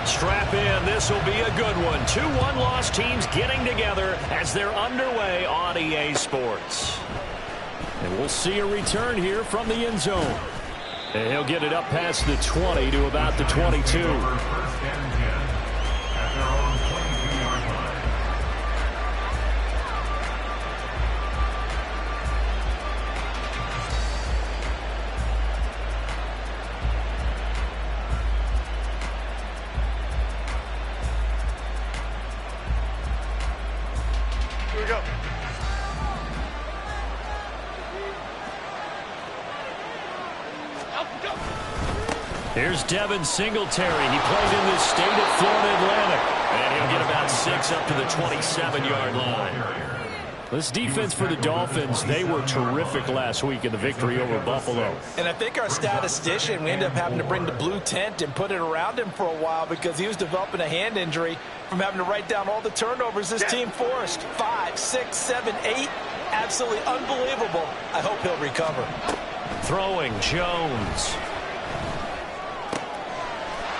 Strap in. This will be a good one. 2 one-loss teams getting together as they're underway on EA Sports. And we'll see a return here from the end zone. And he'll get it up past the 20 to about the 22. Here we go. Here's Devin Singletary. He played in this state at Florida Atlantic. And he'll get about 6 up to the 27-yard line. This defense for the Dolphins, they were terrific last week in the victory over Buffalo. And I think our statistician, we ended up having to bring the blue tent and put it around him for a while because he was developing a hand injury from having to write down all the turnovers this team forced. 5, 6, 7, 8. Absolutely unbelievable. I hope he'll recover. Throwing, Jones.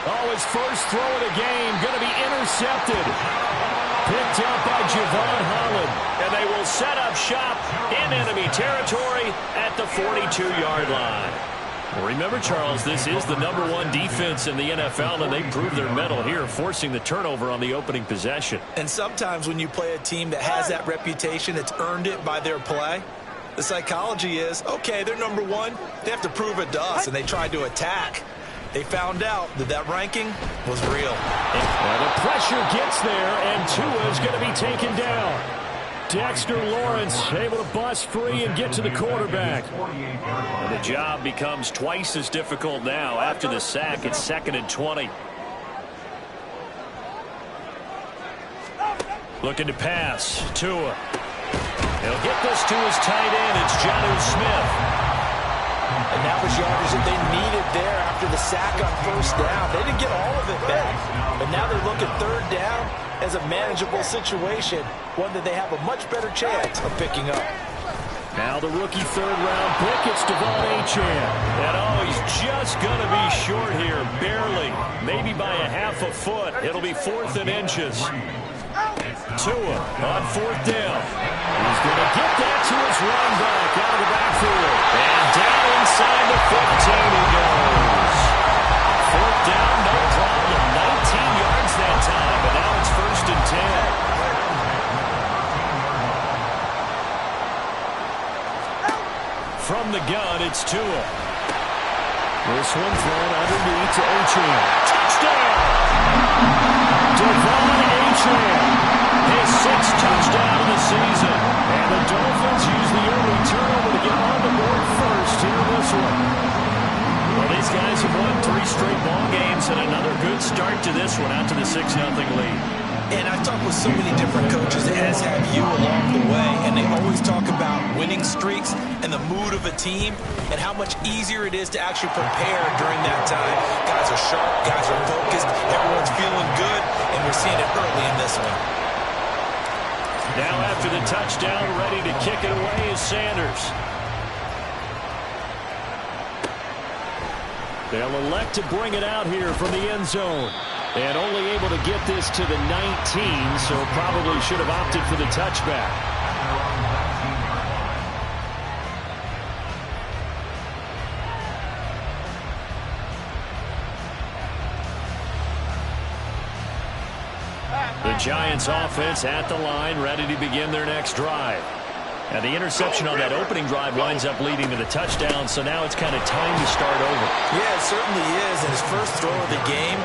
Oh, his first throw of the game going to be intercepted. Picked up by Javon Holland. And they will set up shop in enemy territory at the 42-yard line. Well, remember, Charles, this is the #1 defense in the NFL, and they proved their mettle here, forcing the turnover on the opening possession. And sometimes when you play a team that has that reputation, it's earned it by their play. The psychology is, okay, they're #1. They have to prove it to us, and they tried to attack. They found out that that ranking was real. Well, the pressure gets there, and Tua is going to be taken down. Dexter Lawrence able to bust free and get to the quarterback. And the job becomes twice as difficult now. After the sack, it's 2nd and 20. Looking to pass. Tua. He'll get this to his tight end. It's Jonnu Smith. And that was yardage that they needed there after the sack on 1st down. They didn't get all of it back. But now they're looking 3rd down as a manageable situation, one that they have a much better chance of picking up. Now the rookie 3rd-round pick, it's Devon Achane. And oh, he's just going to be short here, barely. Maybe by a half a foot. It'll be 4th and inches. Tua on 4th down. He's going to get that to his run back out of the backfield. And down inside the 15 he goes. 4th down, no problem. 19 yards that time, but now it's 1st and 10. From the gun, it's Tua. This one thrown underneath to Achane. Touchdown! Devon Achane. His 6th touchdown of the season. And the Dolphins use the early turnover to get on the board first here in this one. Well, these guys have won 3 straight ball games and another good start to this one out to the 6-0 lead. And I've talked with so many different coaches, as have you along the way, and they always talk about winning streaks and the mood of a team and how much easier it is to actually prepare during that time. Guys are sharp, guys are focused, everyone's feeling good, and we're seeing it early in this one. Now after the touchdown, ready to kick it away is Sanders. They'll elect to bring it out here from the end zone. And only able to get this to the 19, so probably should have opted for the touchback. The Giants offense at the line, ready to begin their next drive. And the interception on that opening drive winds up leading to the touchdown, so now it's kind of time to start over. Yeah, it certainly is, and his first throw of the game.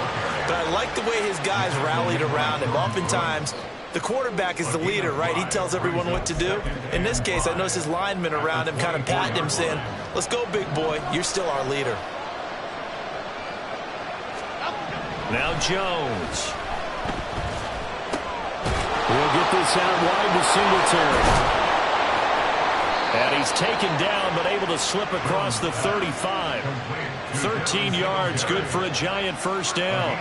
But I like the way his guys rallied around him. Oftentimes, the quarterback is the leader, right? He tells everyone what to do. In this case, I noticed his linemen around him kind of patting him, saying, let's go, big boy. You're still our leader. Now Jones. We'll get this out wide to Singletary. And he's taken down, but able to slip across the 35. 13 yards, good for a Giant first down.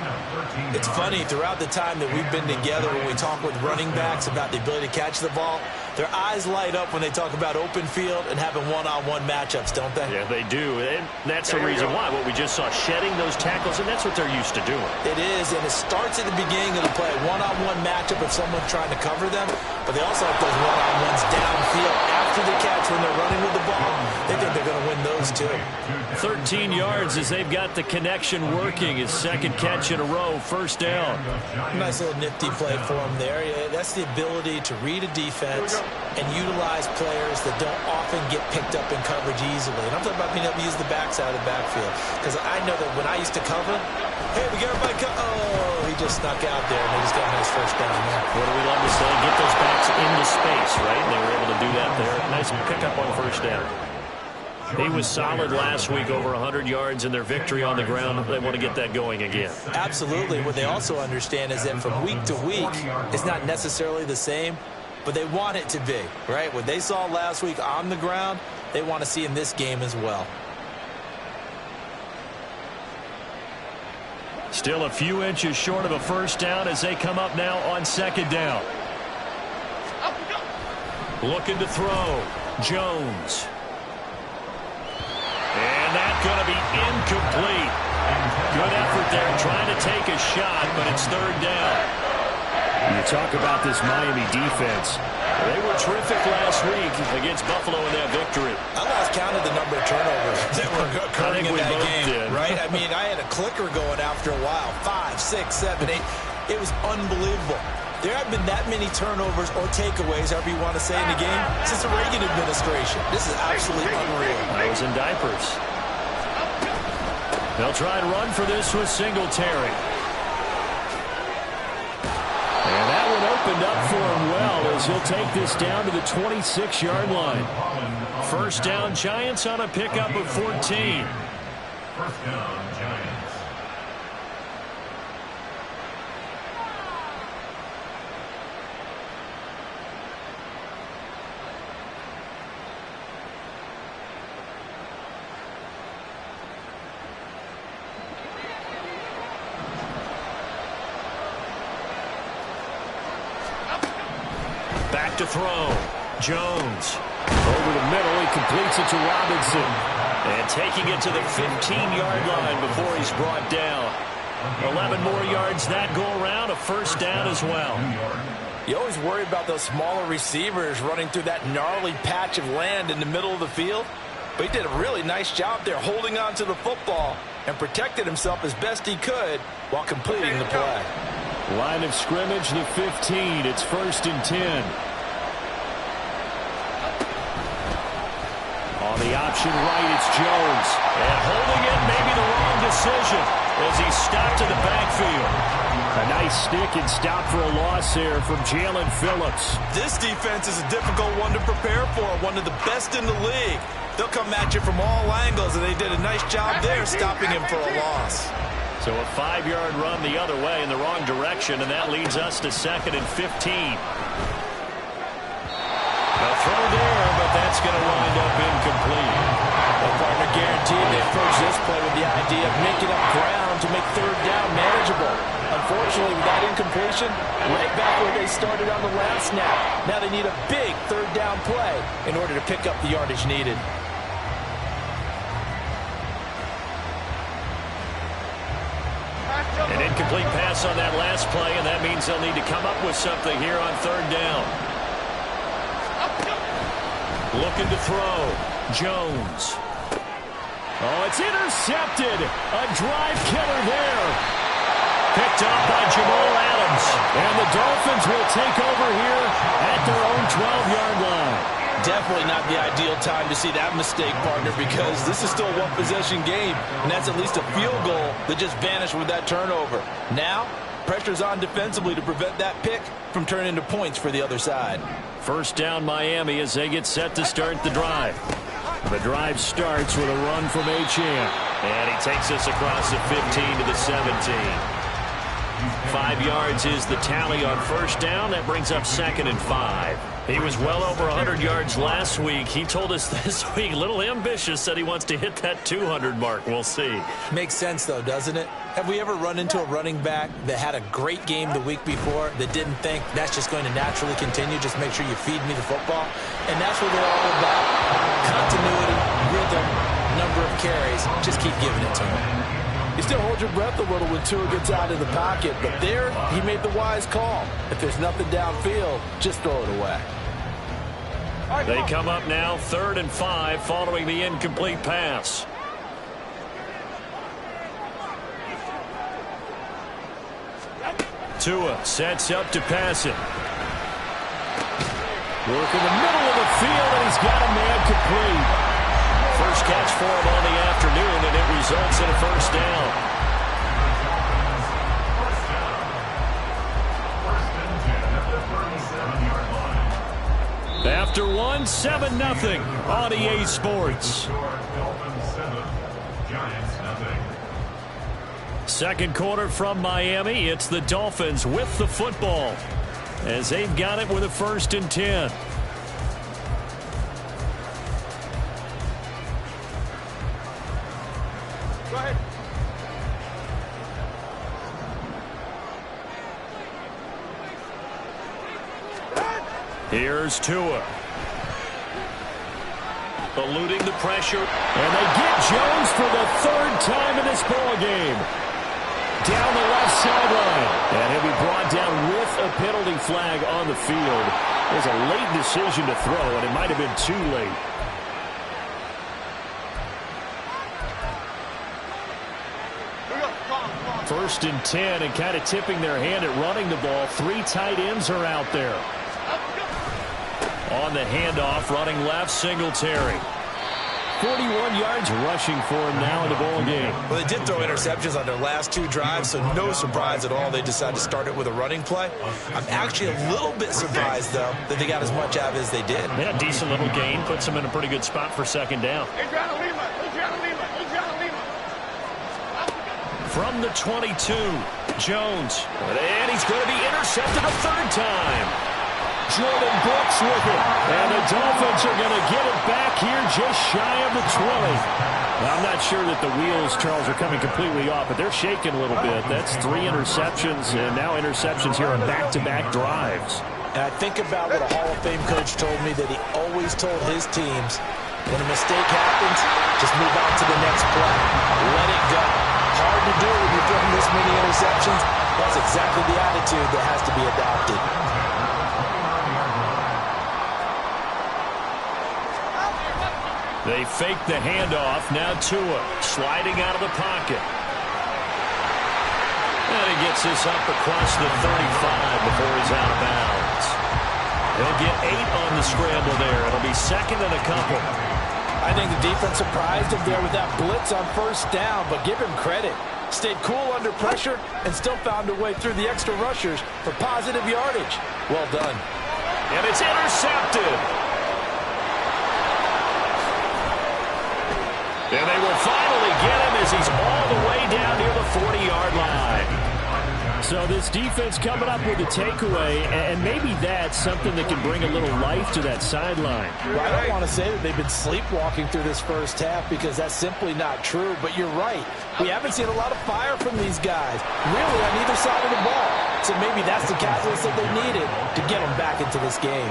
It's funny, throughout the time that we've been together, when we talk with running backs about the ability to catch the ball, Their eyes light up when they talk about open field and having one-on-one matchups, don't they? Yeah, they do. And that's the reason why. What we just saw, shedding those tackles, and that's what they're used to doing. It is, and it starts at the beginning of the play. One-on-one matchup if someone's trying to cover them, but they also have those one-on-ones downfield after the catch when they're running with the ball. They think they're going to win those, too. 13 yards as they've got the connection working. His second catch in a row, first down. Nice little nifty play for him there. Yeah, that's the ability to read a defense and utilize players that don't often get picked up in coverage easily. And I'm talking about being able to use the backside of the backfield. Because I know that when I used to cover, hey, we got everybody oh, he just snuck out there, and they just got a nice first down there. What do we love to say? Get those backs into space, right? And they were able to do that there. Nice pickup on first down. He was solid last week, over 100 yards in their victory on the ground. They want to get that going again. Absolutely. What they also understand is that from week to week, it's not necessarily the same, but they want it to be, right? What they saw last week on the ground, they want to see in this game as well. Still a few inches short of a first down as they come up now on second down. Looking to throw. Jones. And that's going to be incomplete. Good effort there trying to take a shot, but it's third down. You talk about this Miami defense. They were terrific last week against Buffalo in that victory. I lost count of the number of turnovers that were occurring in that game, right? I mean, I had a clicker going after a while. 5, 6, 7, 8. It was unbelievable. There have been that many turnovers or takeaways, however you want to say, in the game since the Reagan administration. This is absolutely unreal. I was in diapers. They'll try and run for this with Singletary. And that one opened up for him well as he'll take this down to the 26-yard line. First down, Giants on a pickup of 14. First down, Giants. Back to throw. Jones. Over the middle, he completes it to Robinson. And taking it to the 15-yard line before he's brought down. 11 more yards that go around, a first down as well. You always worry about those smaller receivers running through that gnarly patch of land in the middle of the field. But he did a really nice job there holding on to the football and protected himself as best he could while completing the play. Line of scrimmage, the 15. It's first and 10. On the option right, it's Jones. And holding it, maybe the wrong decision as he's stopped in the backfield. A nice stick and stop for a loss there from Jalen Phillips. This defense is a difficult one to prepare for, one of the best in the league. They'll come at you from all angles, and they did a nice job there stopping him for a loss. So a 5-yard run the other way in the wrong direction, and that leads us to second and 15. A throw there, but that's going to wind up incomplete. Well, partner, guaranteed they approach this play with the idea of making up ground to make third down manageable. Unfortunately, with that incompletion, right back where they started on the last snap. Now they need a big third down play in order to pick up the yardage needed. An incomplete pass on that last play, and that means they'll need to come up with something here on third down. Looking to throw. Jones. Oh, it's intercepted. A drive killer there. Picked up by Jamal Adams. And the Dolphins will take over here at their own 12-yard line. Definitely not the ideal time to see that mistake, partner, because this is still a one-possession game, and that's at least a field goal that just vanished with that turnover. Now, pressure's on defensively to prevent that pick from turning into points for the other side. First down Miami as they get set to start the drive. The drive starts with a run from Achane. And he takes us across the 15 to the 17. 5 yards is the tally on first down. That brings up second and 5. He was well over 100 yards last week. He told us this week, a little ambitious, said he wants to hit that 200 mark. We'll see. Makes sense, though, doesn't it? Have we ever run into a running back that had a great game the week before that didn't think that's just going to naturally continue? Just make sure you feed me the football. And that's what they're all about. Continuity, rhythm, number of carries. Just keep giving it to him. You still hold your breath a little when Tua gets out of the pocket, but there he made the wise call. If there's nothing downfield, just throw it away. They come up now 3rd and 5 following the incomplete pass. Tua sets up to pass it. Work in the middle of the field, and he's got a man complete. First catch for him on the afternoon, and it results in a first down. After one, 7-0 on EA Sports. Second quarter from Miami. It's the Dolphins with the football as they've got it with a 1st and 10. Go ahead. Here's Tua. Eluding the pressure. And they get Jones for the 3rd time in this ball game. Down the left sideline. And he'll be brought down with a penalty flag on the field. It was a late decision to throw, and it might have been too late. First and 10, and kind of tipping their hand at running the ball. 3 tight ends are out there. On the handoff, running left, Singletary. 41 yards rushing for him now in the ball game. Well, they did throw interceptions on their last 2 drives, so no surprise at all they decided to start it with a running play. I'm actually a little bit surprised, though, that they got as much out of it as they did. Yeah, decent little gain. Puts them in a pretty good spot for 2nd down. From the 22, Jones. And he's going to be intercepted a 3rd time. Jordan Brooks with it. And the Dolphins are going to get it back here just shy of the 20. Now, I'm not sure that the wheels, Charles, are coming completely off, but they're shaking a little bit. That's 3 interceptions, and now interceptions here on back-to-back drives. And I think about what a Hall of Fame coach told me, that he always told his teams, when a mistake happens, just move on to the next play. Let it go. Hard to do when you're throwing this many interceptions. That's exactly the attitude that has to be adopted. They fake the handoff. Now Tua sliding out of the pocket. And he gets this up across the 35 before he's out of bounds. He'll get 8 on the scramble there. It'll be 2nd and a couple. I think the defense surprised him there with that blitz on 1st down, but give him credit. Stayed cool under pressure and still found a way through the extra rushers for positive yardage. Well done. And it's intercepted. And they will finally get him as he's all the way down near the 40-yard line. So this defense coming up with a takeaway, and maybe that's something that can bring a little life to that sideline. Well, I don't want to say that they've been sleepwalking through this 1st half, because that's simply not true, but you're right. We haven't seen a lot of fire from these guys, really, on either side of the ball. So maybe that's the catalyst that they needed to get them back into this game.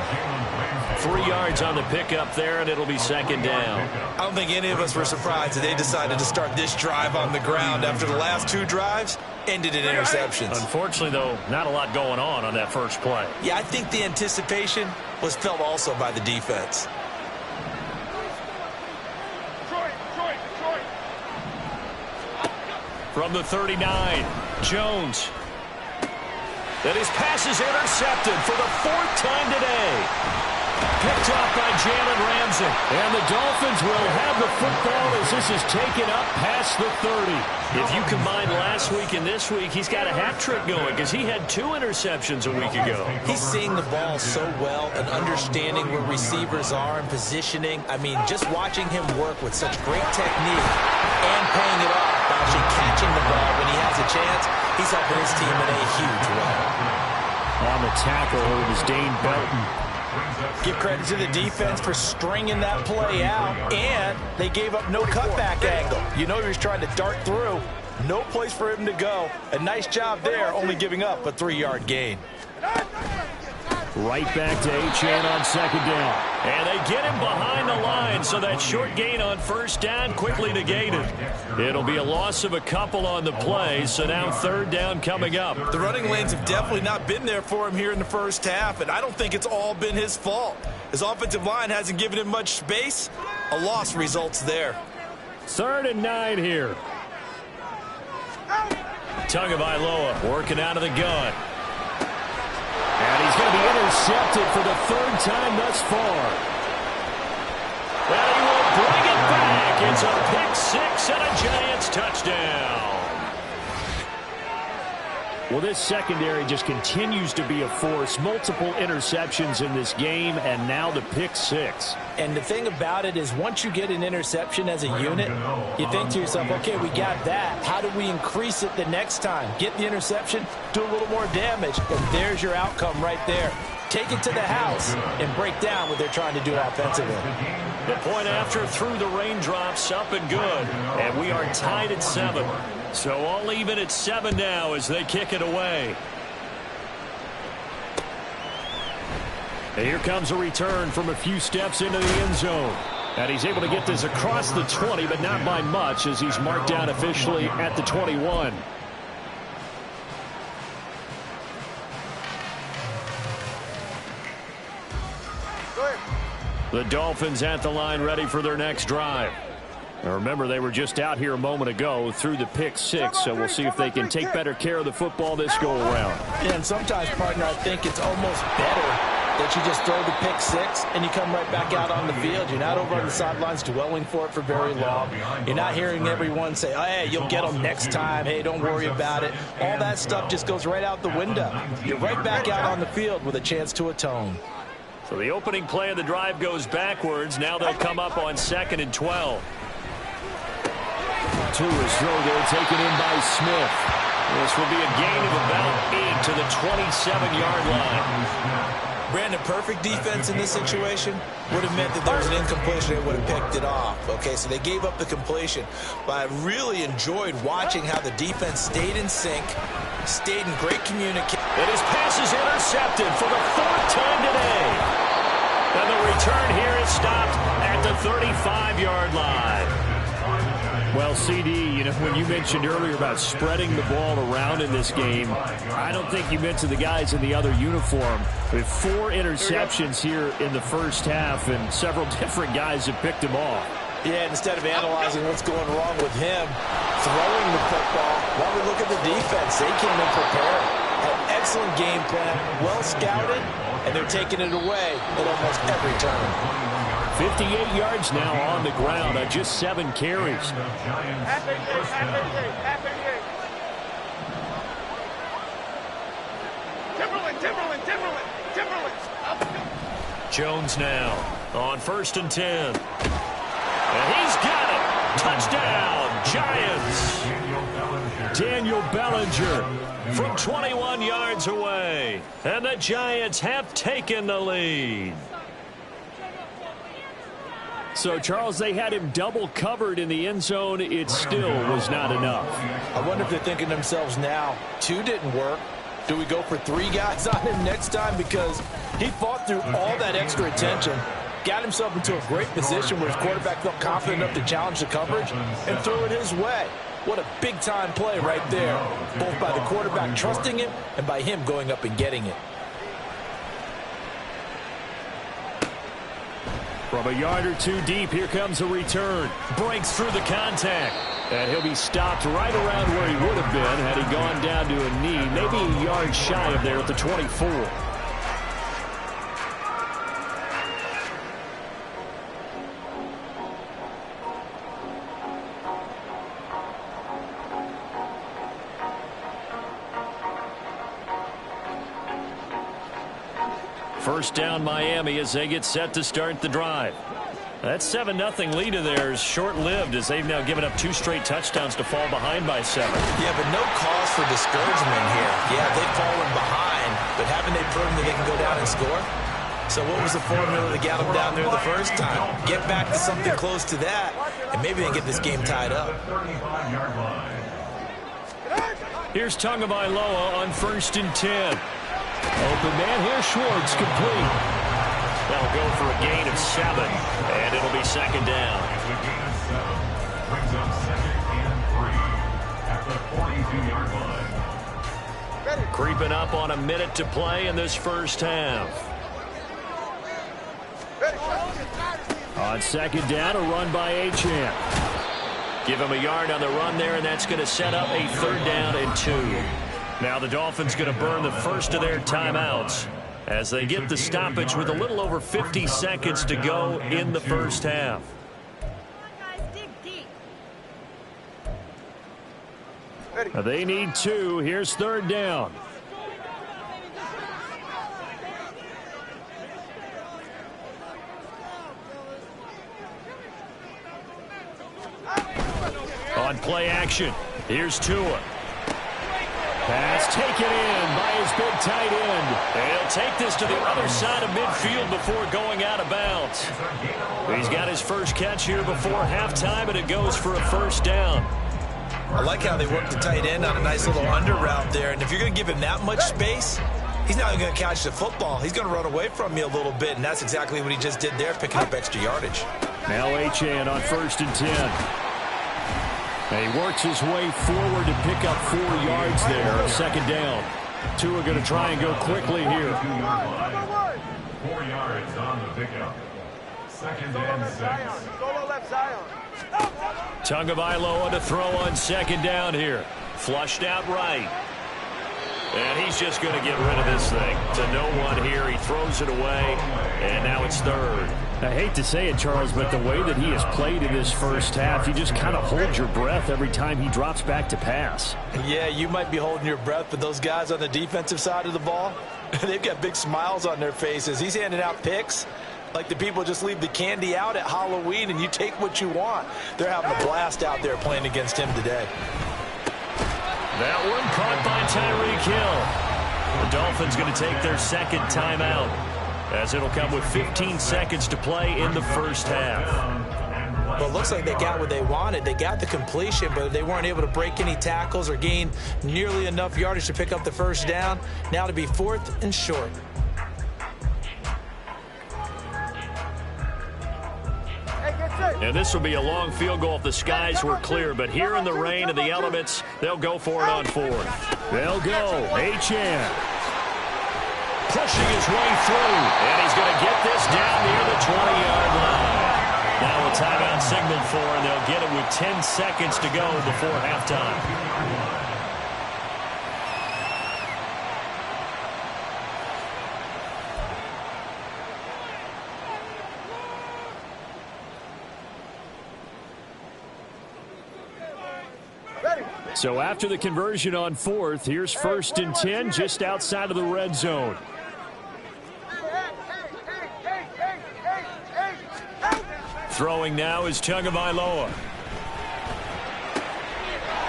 3 yards on the pickup there, and it'll be 2nd down. I don't think any of us were surprised that they decided to start this drive on the ground after the last 2 drives ended in interceptions. Unfortunately, though, not a lot going on that first play. Yeah, I think the anticipation was felt also by the defense. From the 39, Jones. That his pass is intercepted for the 4th time today. Picked off by Jalen Ramsey. And the Dolphins will have the football as this is taken up past the 30. If you combine last week and this week, he's got a hat trick going because he had 2 interceptions a week ago. He's seeing the ball so well and understanding where receivers are and positioning. I mean, just watching him work with such great technique and paying it off by actually catching the ball when he has a chance, he's helping his team in a huge way. On the tackle, it was Dane Belton. Give credit to the defense for stringing that play out, and they gave up no cutback angle. You know he was trying to dart through. No place for him to go. A nice job there, only giving up a 3-yard gain. Right back to Achane on second down. And they get him behind the line, so that short gain on first down quickly negated. It'll be a loss of a couple on the play, so now third down coming up. The running lanes have definitely not been there for him here in the first half, and I don't think it's all been his fault. His offensive line hasn't given him much space. A loss results there. 3rd and 9 here. Tagovailoa working out of the gun. And he's going to be intercepted for the 3rd time thus far. And he will bring it back. It's a pick 6 and a Giants touchdown. Well, this secondary just continues to be a force. Multiple interceptions in this game, and now the pick 6. And the thing about it is once you get an interception as a unit, you think to yourself, okay, we got that. How do we increase it the next time? Get the interception, do a little more damage, and there's your outcome right there. Take it to the house and break down what they're trying to do offensively. The point after through the raindrops, up and good. And we are tied at 7. So all even at 7 now as they kick it away. And here comes a return from a few steps into the end zone. And he's able to get this across the 20, but not by much as he's marked down officially at the 21. The Dolphins at the line ready for their next drive. Now remember, they were just out here a moment ago through the pick 6, so we'll see if they can take better care of the football this go-around. Yeah, and sometimes, partner, I think it's almost better that you just throw the pick 6 and you come right back out on the field. You're not over on the sidelines dwelling for it for very long. You're not hearing everyone say, oh, hey, you'll get them next time. Hey, don't worry about it. All that stuff just goes right out the window. You're right back out on the field with a chance to atone. So the opening play of the drive goes backwards. Now they'll come up on 2nd and 12. To his throw there, taken in by Smith. This will be a gain of about 8 to the 27-yard line. Brandon, perfect defense in this situation would have meant that there was an incompletion. They would have picked it off. Okay, so they gave up the completion. But I really enjoyed watching how the defense stayed in sync, stayed in great communication. And his pass is intercepted for the 4th time today. And the return here is stopped at the 35-yard line. Well, CD, you know, when you mentioned earlier about spreading the ball around in this game, I don't think you meant to the guys in the other uniform. With 4 interceptions here in the first half, and several different guys have picked him off. Yeah, instead of analyzing what's going wrong with him, throwing the football, while we look at the defense, they came in prepared. An excellent game plan, well scouted, and they're taking it away at almost every turn. 58 yards now on the ground on just 7 carries. Jones now on 1st and 10. And he's got it. Touchdown, Giants. Daniel Bellinger from 21 yards away. And the Giants have taken the lead. So, Charles, they had him double covered in the end zone. It still was not enough. I wonder if they're thinking to themselves now, 2 didn't work. Do we go for 3 guys on him next time? Because he fought through all that extra attention, got himself into a great position where his quarterback felt confident enough to challenge the coverage and throw it his way. What a big-time play right there, both by the quarterback trusting him and by him going up and getting it. From a yard or 2 deep, here comes a return. Breaks through the contact. And he'll be stopped right around where he would have been had he gone down to a knee, maybe a yard shy of there at the 24. First down Miami as they get set to start the drive. That 7-0 lead of theirs short-lived as they've now given up 2 straight touchdowns to fall behind by 7. Yeah, but no cause for discouragement here. Yeah, they've fallen behind, but haven't they proven that they can go down and score? So what was the formula that got them down there the first time? Get back to something close to that, and maybe they get this game tied up. Here's Tagovailoa on 1st and 10. Open man here, Schwartz, complete. They'll go for a gain of 7, and it'll be 2nd down. Brings up 2nd and 3 at the 42-yard line. Creeping up on a minute to play in this first half. On 2nd down, a run by Achane. Give him a yard on the run there, and that's going to set up a 3rd down and 2. Now the Dolphins going to burn the first of their timeouts as they get the stoppage with a little over 50 seconds to go in the first half. They need 2. Here's 3rd down. On play action, here's Tua. Pass taken in by his big tight end. And he'll take this to the other side of midfield before going out of bounds. He's got his first catch here before halftime, and it goes for a 1st down. I like how they work the tight end on a nice little under route there. And if you're going to give him that much space, he's not even going to catch the football. He's going to run away from you a little bit, and that's exactly what he just did there, picking up extra yardage. Now Achane on 1st and 10. And he works his way forward to pick up 4 yards there. 2nd down. Tua going to try and go quickly here. 4 yards on the pickup. 2nd and 6. Tagovailoa to throw on 2nd down here. Flushed out right. And he's just going to get rid of this thing. To no one here. He throws it away. And now it's 3rd. I hate to say it, Charles, but the way that he has played in this first half, you just kind of hold your breath every time he drops back to pass. Yeah, you might be holding your breath, but those guys on the defensive side of the ball, they've got big smiles on their faces. He's handing out picks like the people just leave the candy out at Halloween and you take what you want. They're having a blast out there playing against him today. That one caught by Tyreek Hill. The Dolphins going to take their 2nd timeout, as it'll come with 15 seconds to play in the first half. Well, it looks like they got what they wanted. They got the completion, but they weren't able to break any tackles or gain nearly enough yardage to pick up the 1st down. Now to be 4th and short. And this will be a long field goal if the skies were clear, but here in the rain of the elements, they'll go for it on 4th. They'll go. Achane. Pushing his way through, and he's going to get this down near the 20-yard line. Now a timeout signaled for, and they'll get it with 10 seconds to go before halftime. So after the conversion on 4th, here's 1st and 10 just outside of the red zone. Throwing now is Tagovailoa.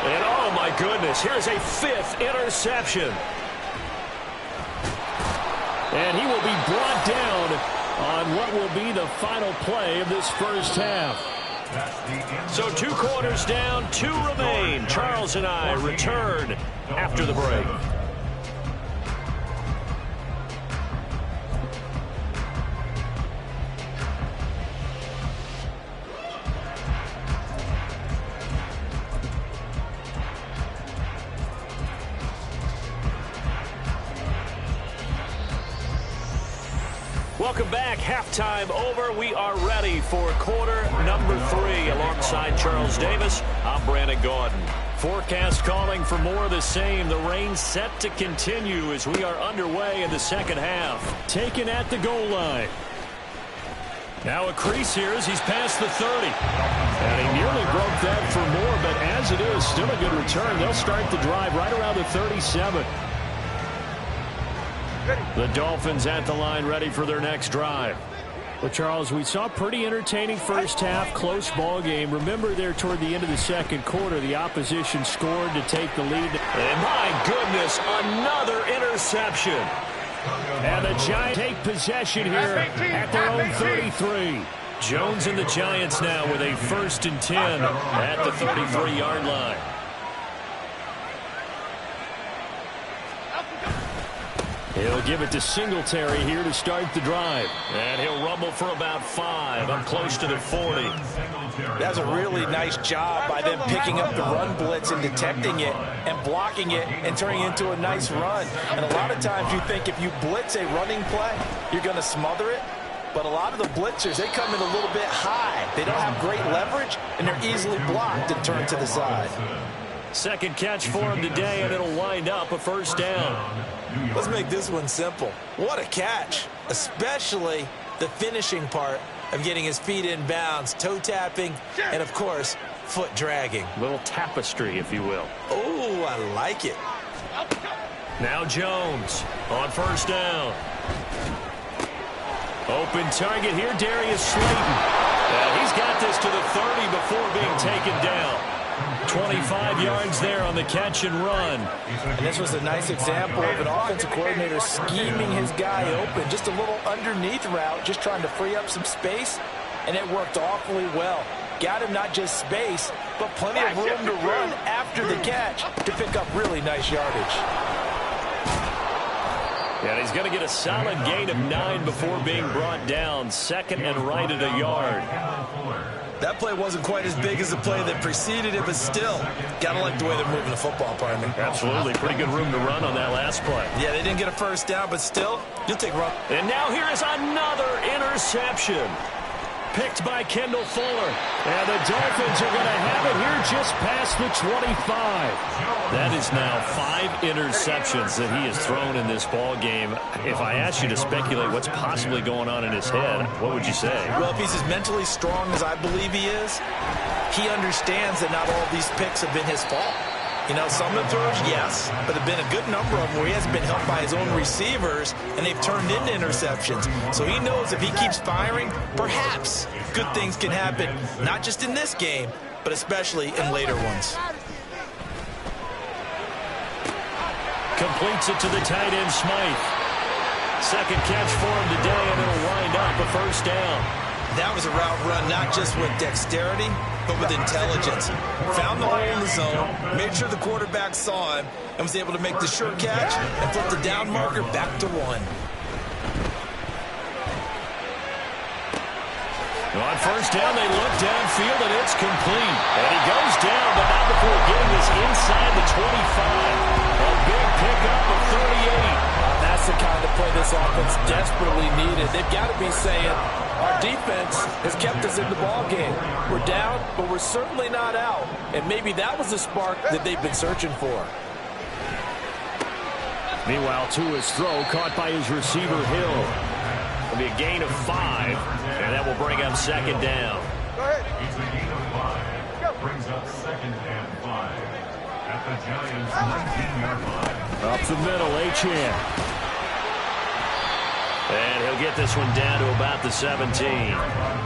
And oh my goodness, here's a 5th interception. And he will be brought down on what will be the final play of this first half. So 2 quarters down, 2 remain. Charles and I return after the break. Welcome back. Halftime over. We are ready for quarter number 3. Alongside Charles Davis, I'm Brandon Gordon. Forecast calling for more of the same. The rain set to continue as we are underway in the second half. Taken at the goal line. Now a crease here as he's past the 30. And he nearly broke that for more, but as it is, still a good return. They'll start the drive right around the 37. The Dolphins at the line ready for their next drive. Well, Charles, we saw a pretty entertaining first half, close ball game. Remember there toward the end of the second quarter, the opposition scored to take the lead. And my goodness, another interception. And the Giants take possession here at their own 33. Jones and the Giants now with a 1st and 10 at the 33-yard line. He'll give it to Singletary here to start the drive. And he'll rumble for about 5, up close to the 40. That's a really nice job by them picking up the run blitz and detecting it and blocking it and turning it into a nice run. And a lot of times you think if you blitz a running play, you're going to smother it. But a lot of the blitzers, they come in a little bit high. They don't have great leverage, and they're easily blocked and turned to the side. Second catch for him today, and it'll wind up a 1st down. Let's make this one simple. What a catch, especially the finishing part of getting his feet in bounds, toe tapping, and, of course, foot dragging. Little tapestry, if you will. Oh, I like it. Now Jones on 1st down. Open target here, Darius Slayton. He's got this to the 30 before being taken down. 25 yards there on the catch and run. And this was a nice example of an offensive coordinator scheming his guy open. Just a little underneath route, just trying to free up some space, and it worked awfully well. Got him not just space, but plenty of room to run after the catch to pick up really nice yardage. And he's going to get a solid gain of 9 before being brought down. 2nd and right at a yard. That play wasn't quite as big as the play that preceded it, but still, got to like the way they're moving the football, partner. Absolutely. Pretty good room to run on that last play. Yeah, they didn't get a 1st down, but still, you'll take a run. And now here is another interception. Picked by Kendall Fuller. And the Dolphins are going to have it here just past the 25. That is now 5 interceptions that he has thrown in this ball game. If I asked you to speculate what's possibly going on in his head, what would you say? Well, if he's as mentally strong as I believe he is, he understands that not all these picks have been his fault. You know, some of the throws, yes, but there have been a good number of them where he hasn't been helped by his own receivers, and they've turned into interceptions. So he knows if he keeps firing, perhaps good things can happen, not just in this game, but especially in later ones. Completes it to the tight end, Smythe. 2nd catch for him today, and it'll wind up a 1st down. That was a route run not just with dexterity, but with intelligence. Found the hole in the zone, made sure the quarterback saw him, and was able to make the sure catch and flip the down marker back to 1. On 1st down, they look downfield, and it's complete. And he goes down, but not before getting this inside the 25. A big pickup of 38. That's the kind of play this offense desperately needed. They've got to be saying, our defense has kept us in the ball game. We're down, but we're certainly not out. And maybe that was the spark that they've been searching for. Meanwhile, Tua's throw caught by his receiver, Hill. It'll be a gain of 5, and that will bring up 2nd down. It's a gain of 5. Brings up 2nd and 5 at the Giants' 19-yard line. Up the middle, Achane. And he'll get this one down to about the 17.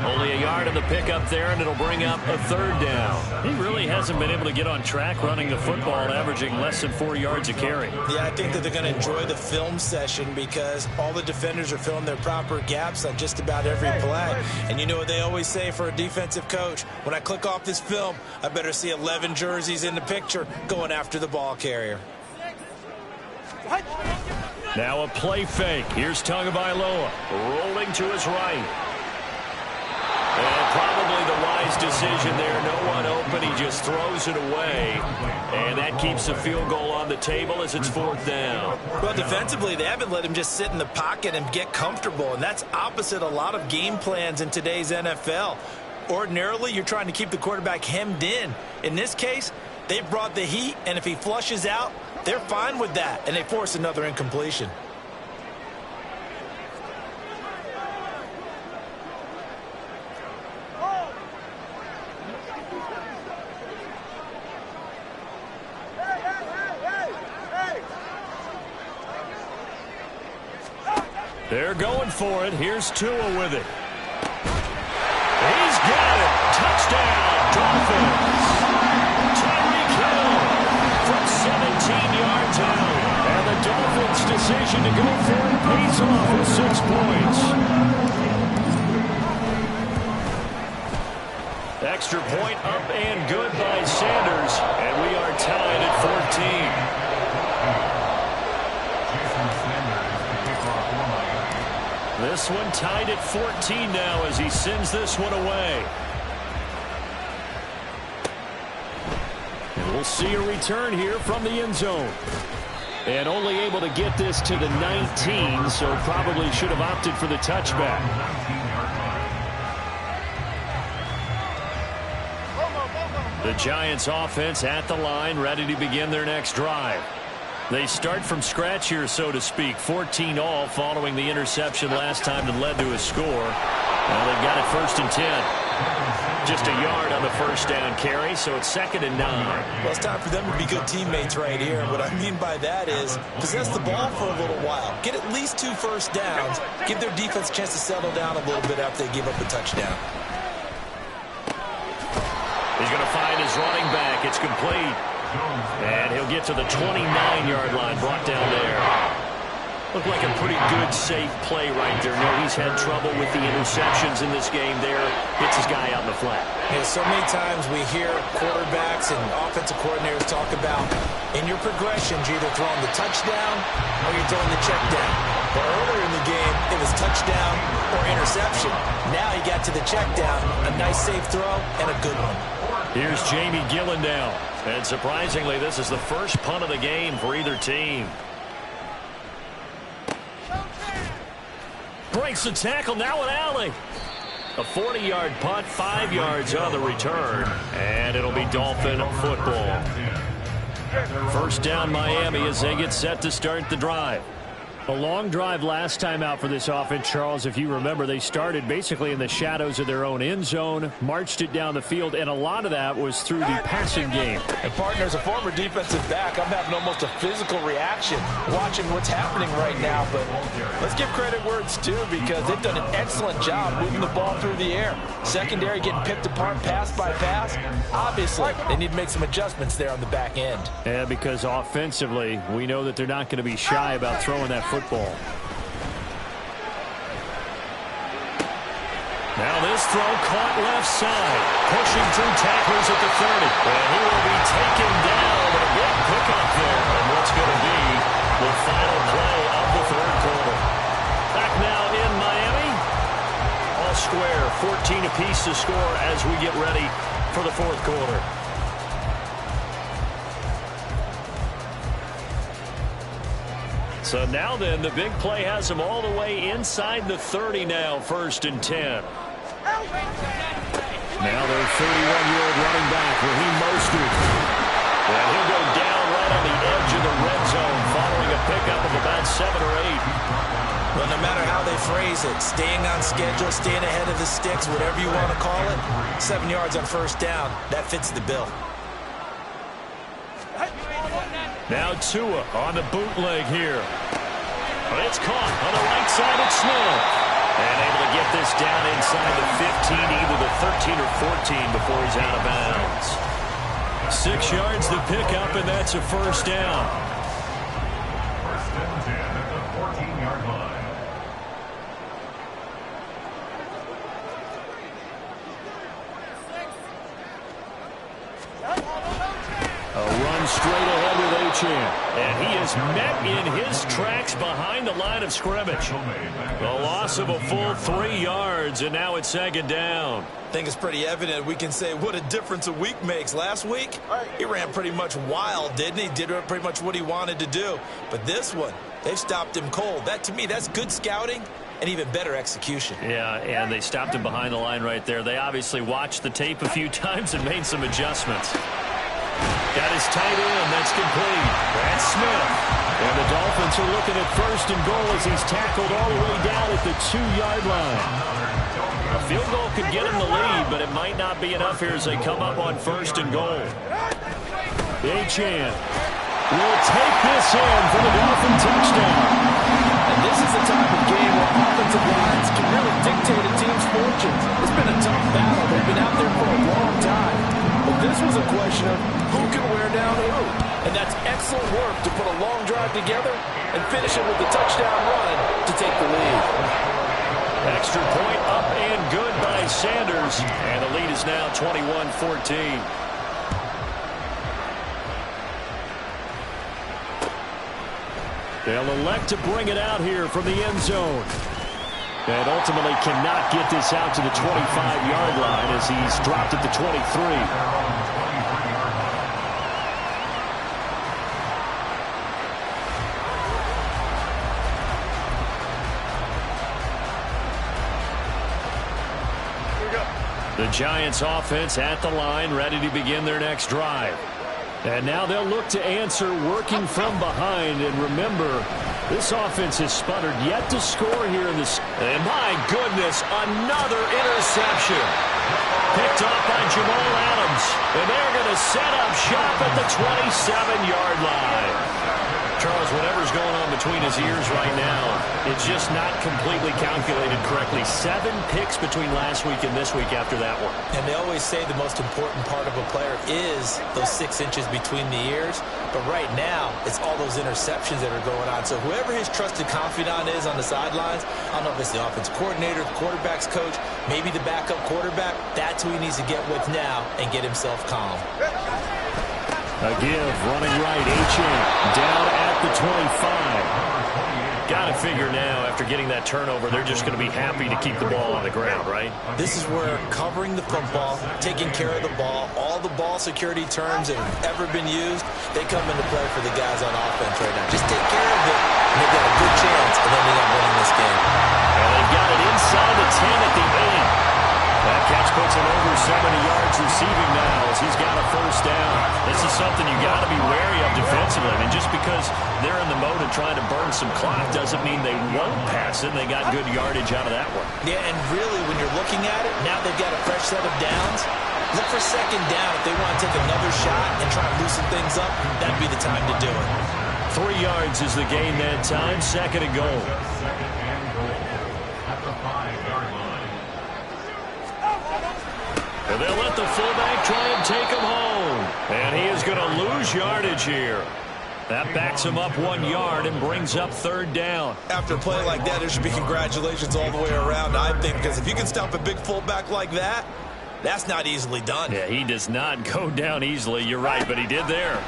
Only a yard on the pickup there, and it'll bring up a 3rd down. He really hasn't been able to get on track running the football, averaging less than 4 yards a carry. Yeah, I think that they're going to enjoy the film session because all the defenders are filling their proper gaps on just about every play. And you know what they always say for a defensive coach? When I click off this film, I better see 11 jerseys in the picture going after the ball carrier. Now a play fake. Here's Tagovailoa rolling to his right. And probably the wise decision there. No one open. He just throws it away. And that keeps the field goal on the table as it's 4th down. Well, defensively, they haven't let him just sit in the pocket and get comfortable. And that's opposite a lot of game plans in today's NFL. Ordinarily, you're trying to keep the quarterback hemmed in. In this case, they brought the heat, and if he flushes out, they're fine with that, and they force another incompletion. They're going for it. Here's Tua with it. He's got it. Touchdown, Dolphins. Tyreek Hill from 17 yards out. And the Dolphins' decision to go for it off with 6 points. Extra point up and good by Sanders, and we are tied at 14. This one tied at 14 now as he sends this one away. And we'll see a return here from the end zone. And only able to get this to the 19, so probably should have opted for the touchback. The Giants offense at the line, ready to begin their next drive. They start from scratch here, so to speak. 14 all following the interception last time that led to a score. Now they've got it 1st and 10. Just a yard on the first down carry, so it's 2nd and 9. Well, it's time for them to be good teammates right here. What I mean by that is possess the ball for a little while. Get at least 2 first downs. Give their defense a chance to settle down a little bit after they give up a touchdown. He's going to find his running back. It's complete. And he'll get to the 29-yard line, brought down there. Looked like a pretty good, safe play right there. No, he's had trouble with the interceptions in this game there. Hits his guy out in the flat. Yeah, so many times we hear quarterbacks and offensive coordinators talk about in your progressions, you're either throwing the touchdown or you're throwing the check down. But earlier in the game, it was touchdown or interception. Now he got to the check down. A nice, safe throw and a good one. Here's Jamie Gillen now. And surprisingly, this is the first punt of the game for either team. Breaks the tackle, now an alley. A 40-yard punt, 5 yards on the return. And it'll be Dolphin football. First down Miami as they get set to start the drive. A long drive last time out for this offense, Charles. If you remember, they started basically in the shadows of their own end zone, marched it down the field, and a lot of that was through the passing game. And, partner, as a former defensive back, I'm having almost a physical reaction watching what's happening right now. But let's give credit where it's due because they've done an excellent job moving the ball through the air. Secondary getting picked apart pass by pass. Obviously, they need to make some adjustments there on the back end. Yeah, because offensively, we know that they're not going to be shy about throwing that football. Now this throw caught left side. Pushing through tacklers at the 30. And he will be taken down. But a big pickup there. And what's going to be the final play of the 3rd quarter. Back now in Miami. All square. 14 apiece to score as we get ready for the 4th quarter. So now then, the big play has them all the way inside the 30 now, 1st and 10. Now their 31-year-old running back, Raheem Mostert. And he'll go down right on the edge of the red zone following a pickup of about 7 or 8. Well, no matter how they phrase it, staying on schedule, staying ahead of the sticks, whatever you want to call it, 7 yards on first down, that fits the bill. Now Tua on the bootleg here. But it's caught on the right side of Smith. And able to get this down inside the 15, either the 13 or 14 before he's out of bounds. 6 yards the pickup, and that's a first down. 1st and 10 at the 14-yard line. A run straight ahead with Achane. And he is met in his tracks behind the line of scrimmage. The loss of a full 3 yards, and now it's 2nd down. I think it's pretty evident we can say what a difference a week makes. Last week, he ran pretty much wild, didn't he? Did pretty much what he wanted to do. But this one, they've stopped him cold. That, to me, that's good scouting and even better execution. Yeah, and they stopped him behind the line right there. They obviously watched the tape a few times and made some adjustments. Got his tight end. That's complete. That's Smith. And the Dolphins are looking at 1st and goal as he's tackled all the way down at the 2-yard line. A field goal could get him the lead, but it might not be enough here as they come up on 1st and goal. Achane will take this in for the Dolphin touchdown. And this is the type of game where offensive lines can really dictate a team's fortunes. It's been a tough battle. They've been out there for a long time. But This was a question of who can wear down who. And that's excellent work to put a long drive together and finish it with a touchdown run to take the lead. Extra point up and good by Sanders. And the lead is now 21-14. They'll elect to bring it out here from the end zone. And ultimately cannot get this out to the 25-yard line as he's dropped at the 23. The Giants offense at the line, ready to begin their next drive. And now they'll look to answer working from behind. And remember, this offense has sputtered yet to score here in this. And my goodness, another interception. Picked off by Jamal Adams. And they're going to set up shop at the 27-yard line. Charles, whatever's going on between his ears right now, it's just not completely calculated correctly. 7 picks between last week and this week after that one. And they always say the most important part of a player is those 6 inches between the ears. But right now, it's all those interceptions that are going on. So whoever his trusted confidant is on the sidelines, I don't know if it's the offense coordinator, the quarterback's coach, maybe the backup quarterback, that's who he needs to get with now and get himself calm. A give, running right, Achane down at the 25. Got to figure now, after getting that turnover, they're just going to be happy to keep the ball on the ground, right? This is where covering the football, taking care of the ball, all the ball security terms that have ever been used, they come into play for the guys on offense right now. Just take care of it, and they've got a good chance of ending up winning this game. And they've got it inside the 10 at the 8. That catch puts him over 70 yards receiving now as he's got a first down. This is something you got to be wary of defensively. I mean, just because they're in the mode of trying to burn some clock doesn't mean they won't pass it. They got good yardage out of that one. Yeah, and really, when you're looking at it, now they've got a fresh set of downs. Look for second down. If they want to take another shot and try to loosen things up, that'd be the time to do it. 3 yards is the gain that time. Second and goal. And they'll let the fullback try and take him home. And he is going to lose yardage here. That backs him up 1 yard and brings up third down. After a play like that, there should be congratulations all the way around, I think, because if you can stop a big fullback like that, that's not easily done. Yeah, he does not go down easily. You're right, but he did there.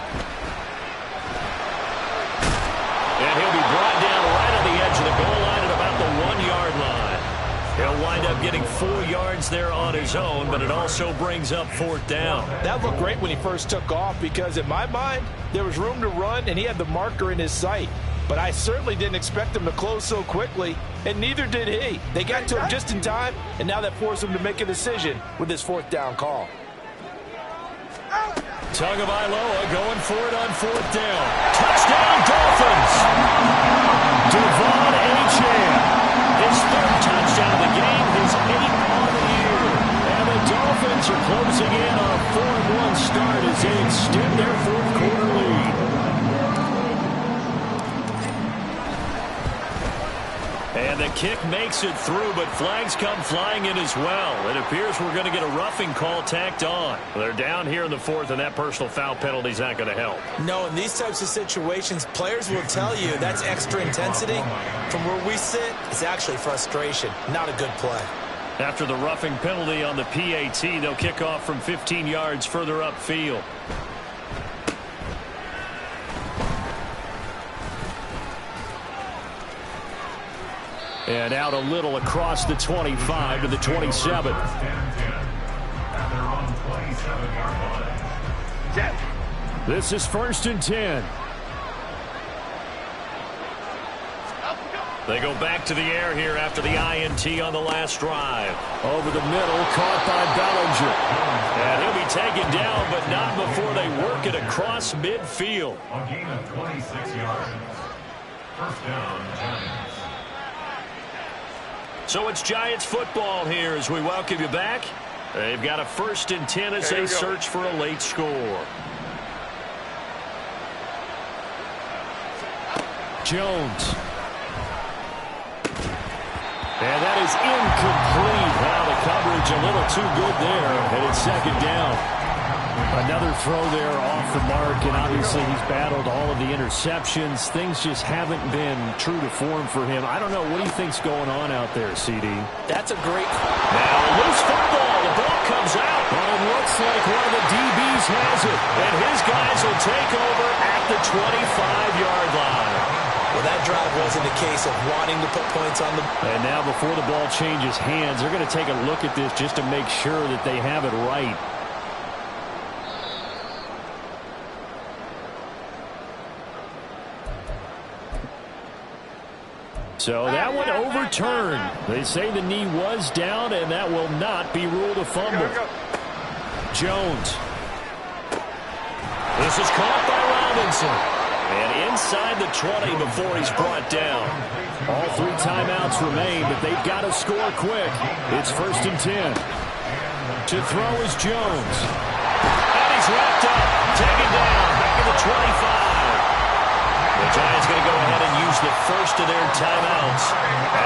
And he'll be brought down right on the edge of the goal line at about the 1 yard line. He'll wind up getting 4 yards there on his own, but it also brings up fourth down. That looked great when he first took off because, in my mind, there was room to run, and he had the marker in his sight. But I certainly didn't expect him to close so quickly, and neither did he. They got to him just in time, and now that forced him to make a decision with his fourth down call. Tagovailoa going for it on fourth down. Touchdown, Dolphins! Devon Achane. His third touchdown of the game, his 8th on the year. And the Dolphins are closing in on a 4-1 start as they extend their fourth quarter lead. And the kick makes it through, but flags come flying in as well. It appears we're going to get a roughing call tacked on. They're down here in the fourth, and that personal foul penalty is not going to help. No, in these types of situations, players will tell you that's extra intensity. From where we sit, it's actually frustration, not a good play. After the roughing penalty on the PAT, they'll kick off from 15 yards further upfield. And out a little across the 25 to the 27. This is 1st and 10. They go back to the air here after the INT on the last drive. Over the middle, caught by Bellinger. And he'll be taken down, but not before they work it across midfield. A gain of 26 yards. First down, Giants. So it's Giants football here as we welcome you back. They've got a 1st and 10 as they search for a late score. Jones. And that is incomplete. Wow, the coverage a little too good there, and it's second down. Another throw there off the mark, and obviously he's battled all of the interceptions. Things just haven't been true to form for him. I don't know. What do you think's going on out there, CD? That's a great... Now, loose football. The ball comes out. But it looks like one of the DBs has it. And his guys will take over at the 25-yard line. Well, that drive wasn't a case of wanting to put points on the... And now before the ball changes hands, they're going to take a look at this just to make sure that they have it right. So that one overturned. They say the knee was down, and that will not be ruled a fumble. Jones. This is caught by Robinson. And inside the 20 before he's brought down. All 3 timeouts remain, but they've got to score quick. It's 1st and 10. To throw is Jones. And he's wrapped up. Taken down. Back at the 25. The Giants going to go ahead and use the first of their timeouts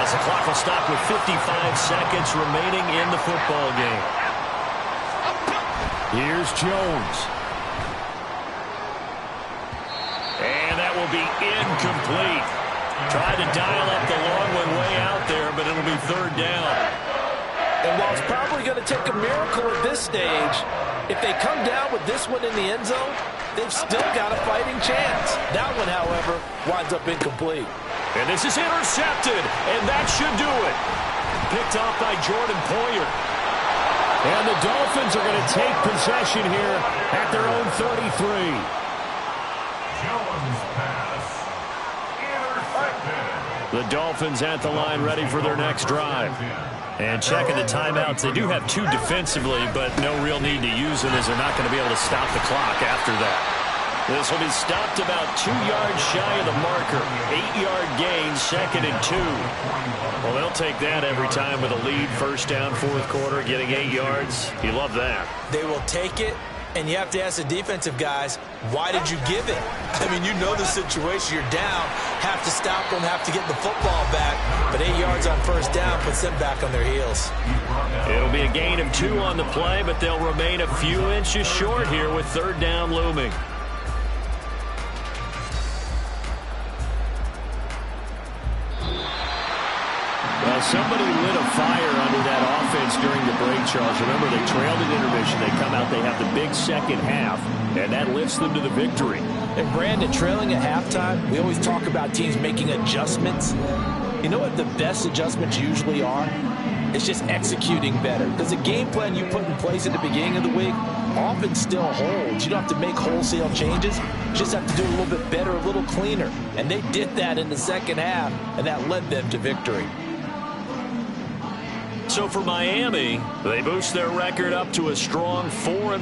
as the clock will stop with 55 seconds remaining in the football game. Here's Jones. And that will be incomplete. Tried to dial up the long one way out there, but it'll be 3rd down. And while it's probably going to take a miracle at this stage, if they come down with this one in the end zone, they've still got a fighting chance. That one, however, winds up incomplete. And this is intercepted, and that should do it. Picked off by Jordan Poyer. And the Dolphins are going to take possession here at their own 33. Jones pass. Intercepted. The Dolphins at the line ready for their next drive. And checking the timeouts, they do have 2 defensively, but no real need to use them as they're not going to be able to stop the clock after that. This will be stopped about 2 yards shy of the marker. 8-yard gain, 2nd and 2. Well, they'll take that every time with a lead. 1st down, 4th quarter, getting 8 yards. You love that. They will take it, and you have to ask the defensive guys, why did you give it? I mean, you know the situation. You're down, have to stop them, have to get the football back. But 8 yards on 1st down puts them back on their heels. It'll be a gain of 2 on the play, but they'll remain a few inches short here with 3rd down looming. Well, somebody lit a fire under that offense during the break, Charles. Remember, they trailed at intermission. They come out, they have the big second half, and that lifts them to the victory. And Brandon, trailing at halftime, we always talk about teams making adjustments. You know what the best adjustments usually are? It's just executing better. Because the game plan you put in place at the beginning of the week often still holds. You don't have to make wholesale changes. You just have to do it a little bit better, a little cleaner. And they did that in the second half, and that led them to victory. So for Miami, they boost their record up to a strong 4-1.